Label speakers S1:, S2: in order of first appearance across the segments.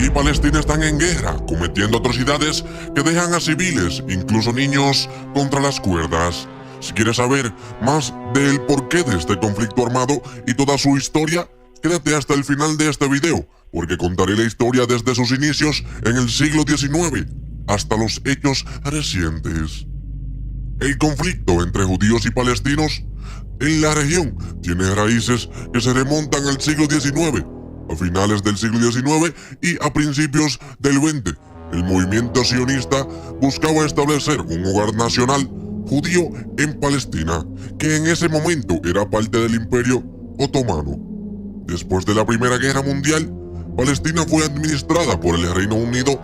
S1: Israel y Palestina están en guerra, cometiendo atrocidades que dejan a civiles, incluso niños, contra las cuerdas. Si quieres saber más del porqué de este conflicto armado y toda su historia, quédate hasta el final de este video, porque contaré la historia desde sus inicios en el siglo XIX hasta los hechos recientes. El conflicto entre judíos y palestinos en la región tiene raíces que se remontan al siglo XIX. A finales del siglo XIX y a principios del XX, el movimiento sionista buscaba establecer un hogar nacional judío en Palestina, que en ese momento era parte del Imperio Otomano. Después de la Primera Guerra Mundial, Palestina fue administrada por el Reino Unido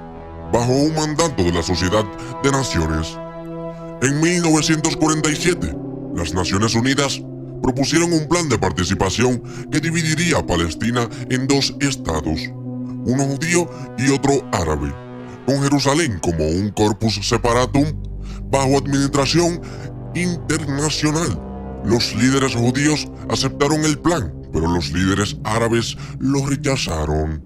S1: bajo un mandato de la Sociedad de Naciones. En 1947, las Naciones Unidas propusieron un plan de participación que dividiría a Palestina en dos estados, uno judío y otro árabe, con Jerusalén como un corpus separatum bajo administración internacional. Los líderes judíos aceptaron el plan, pero los líderes árabes lo rechazaron,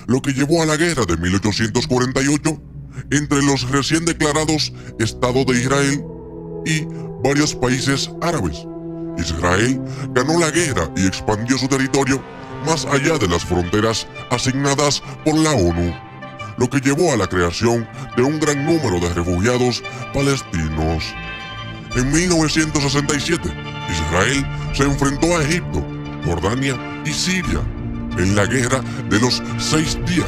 S1: lo que llevó a la guerra de 1848 entre los recién declarados Estado de Israel y varios países árabes. Israel ganó la guerra y expandió su territorio más allá de las fronteras asignadas por la ONU, lo que llevó a la creación de un gran número de refugiados palestinos. En 1967, Israel se enfrentó a Egipto, Jordania y Siria en la Guerra de los 6 días.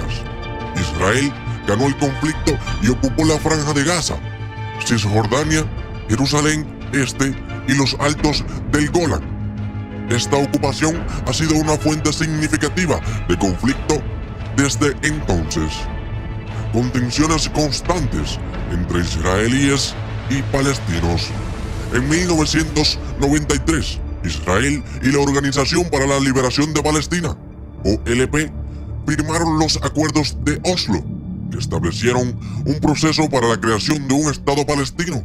S1: Israel ganó el conflicto y ocupó la Franja de Gaza, Cisjordania, Jerusalén Este y los altos del Golán. Esta ocupación ha sido una fuente significativa de conflicto desde entonces, con tensiones constantes entre israelíes y palestinos. En 1993, Israel y la Organización para la Liberación de Palestina, OLP, firmaron los acuerdos de Oslo, que establecieron un proceso para la creación de un Estado palestino.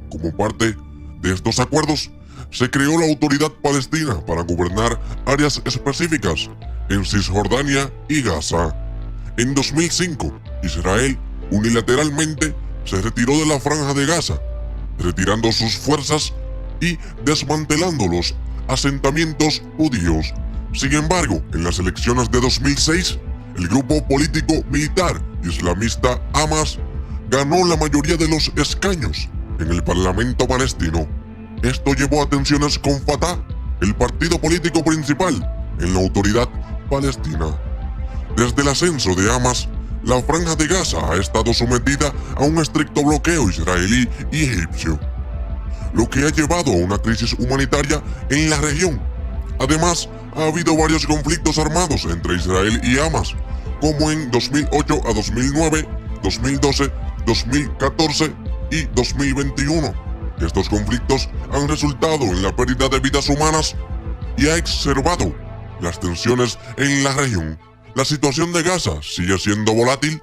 S1: Como parte de estos acuerdos, se creó la Autoridad Palestina para gobernar áreas específicas en Cisjordania y Gaza. En 2005, Israel unilateralmente se retiró de la Franja de Gaza, retirando sus fuerzas y desmantelando los asentamientos judíos. Sin embargo, en las elecciones de 2006, el grupo político militar islamista Hamas ganó la mayoría de los escaños en el Parlamento palestino. Esto llevó a tensiones con Fatah, el partido político principal en la Autoridad Palestina. Desde el ascenso de Hamas, la Franja de Gaza ha estado sometida a un estricto bloqueo israelí y egipcio, lo que ha llevado a una crisis humanitaria en la región. Además, ha habido varios conflictos armados entre Israel y Hamas, como en 2008 a 2009, 2012, 2014 y 2021. Estos conflictos han resultado en la pérdida de vidas humanas y ha exacerbado las tensiones en la región. La situación de Gaza sigue siendo volátil,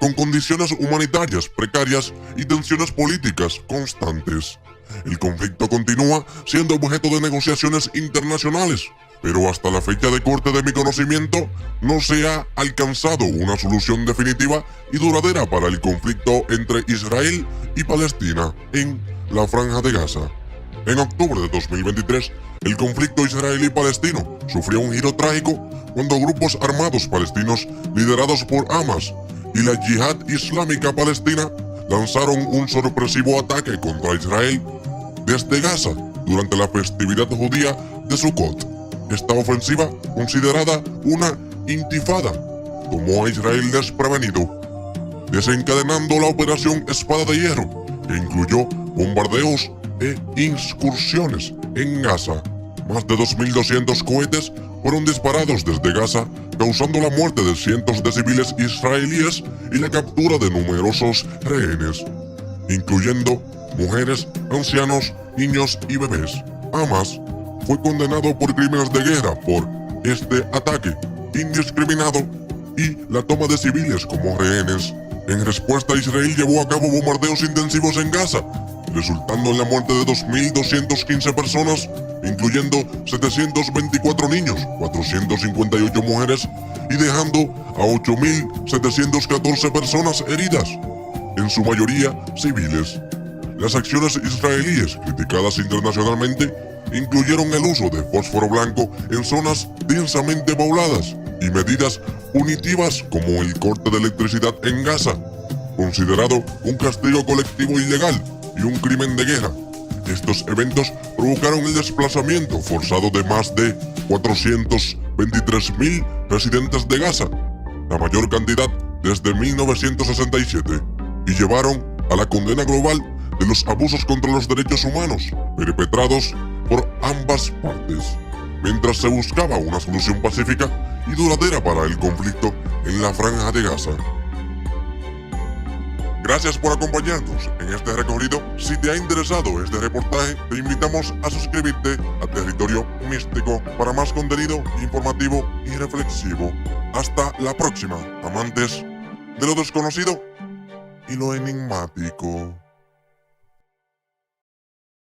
S1: con condiciones humanitarias precarias y tensiones políticas constantes. El conflicto continúa siendo objeto de negociaciones internacionales, pero hasta la fecha de corte de mi conocimiento no se ha alcanzado una solución definitiva y duradera para el conflicto entre Israel y Palestina en la Franja de Gaza. En octubre de 2023, el conflicto israelí-palestino sufrió un giro trágico cuando grupos armados palestinos liderados por Hamas y la Yihad Islámica Palestina lanzaron un sorpresivo ataque contra Israel desde Gaza durante la festividad judía de Sukkot. Esta ofensiva, considerada una intifada, tomó a Israel desprevenido, desencadenando la Operación Espada de Hierro, que incluyó bombardeos e incursiones en Gaza. Más de 2.200 cohetes fueron disparados desde Gaza, causando la muerte de cientos de civiles israelíes y la captura de numerosos rehenes, incluyendo mujeres, ancianos, niños y bebés. Hamas fue condenado por crímenes de guerra por este ataque indiscriminado y la toma de civiles como rehenes. En respuesta, Israel llevó a cabo bombardeos intensivos en Gaza, resultando en la muerte de 2.215 personas, incluyendo 724 niños, 458 mujeres y dejando a 8.714 personas heridas, en su mayoría civiles. Las acciones israelíes, criticadas internacionalmente, incluyeron el uso de fósforo blanco en zonas densamente pobladas y medidas punitivas como el corte de electricidad en Gaza, considerado un castigo colectivo ilegal y un crimen de guerra. Estos eventos provocaron el desplazamiento forzado de más de 423.000 residentes de Gaza, la mayor cantidad desde 1967, y llevaron a la condena global de los abusos contra los derechos humanos perpetrados por ambas partes, mientras se buscaba una solución pacífica y duradera para el conflicto en la Franja de Gaza. Gracias por acompañarnos en este recorrido. Si te ha interesado este reportaje, te invitamos a suscribirte a Territorio Místico para más contenido informativo y reflexivo. Hasta la próxima, amantes de lo desconocido y lo enigmático.